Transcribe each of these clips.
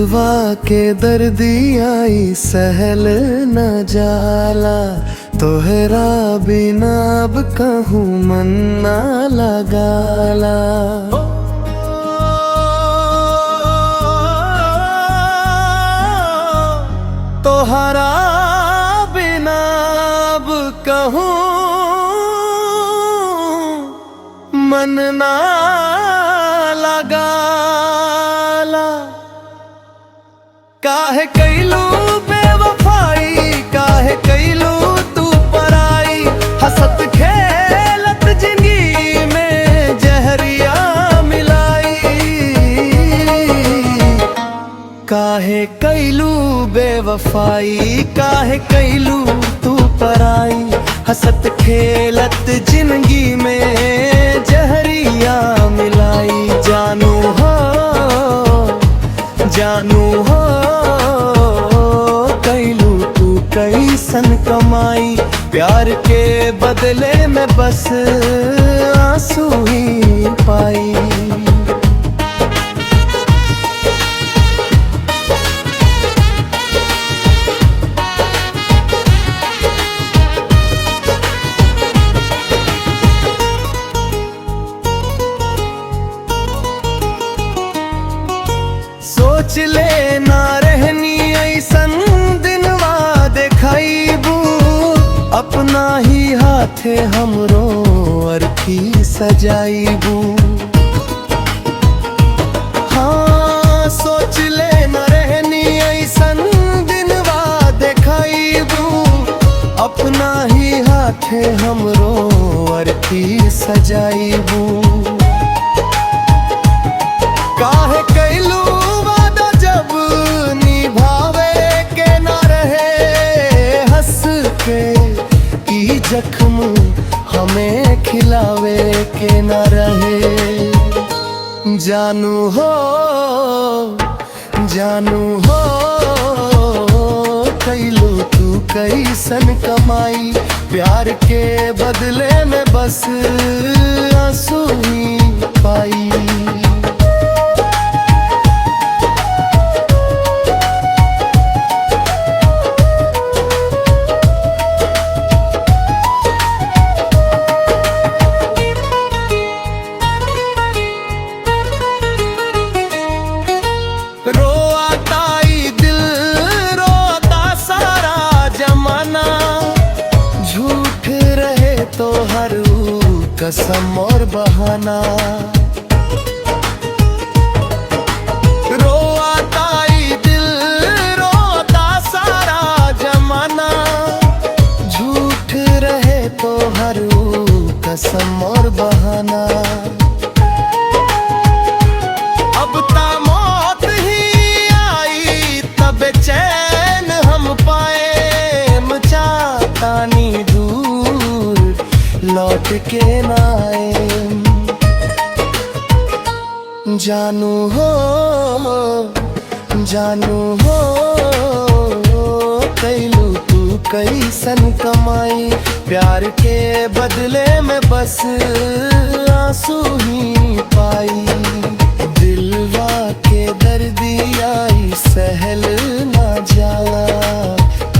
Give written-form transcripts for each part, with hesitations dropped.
दिलवा के दर्दी आई सहल न जाला, तोहरा बिना अब कहूँ मन ना लगाला। तोहरा बिना अब कहूँ मन ना लगाला। काहे कैलू बेवफाई, काहे कैलू तू पराई, हंसत खेलत जिंदगी में जहरिया मिलाई। काहे कैलू बेवफाई, काहे कैलू तू पराई, हंसत खेलत जिंदगी में जहरिया मिलाई। जानू हो, जानू हो, कैलू तू कैसन कमाई, प्यार के बदले में बस आंसू ही पाई। सोच ले ना रहनी ऐसन दिनवा देखाइबू, अपना ही हाथे हमरो अर्थी सजाइबू। हाँ सोच ले ना रहनी ऐसन दिनवा देखाइबू, अपना ही हाथे हमरो अर्थी सजाइबू। काहे कैलू वादा जब निभावे के ना रहे, हंस के ई जख्म हमें खिलावे के ना रहे। जानू हो, जानू हो, कैलू तू कैसन कमाई, प्यार के बदले में बस आंसू ही पाई। रोता ई दिल, रोता सारा जमाना, झूठ रहे तो हर कसम और बहाना। रोता ई दिल, रोता सारा जमाना, झूठ रहे तो हर कसम और बहाना। अब ता चैन हम पाए, चाहतानी दूर लौट के ना आए। जानू हो, जानू हो, कैलू तू कैसन कमाई, प्यार के बदले में बस आंसू ही पाई। दिलवा के दर्दी आई सहल ना जाला,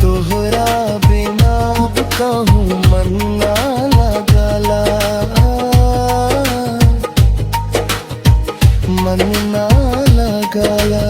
तोहरा बिना अब कहूँ मन ना लगाला, मन ना लगाला।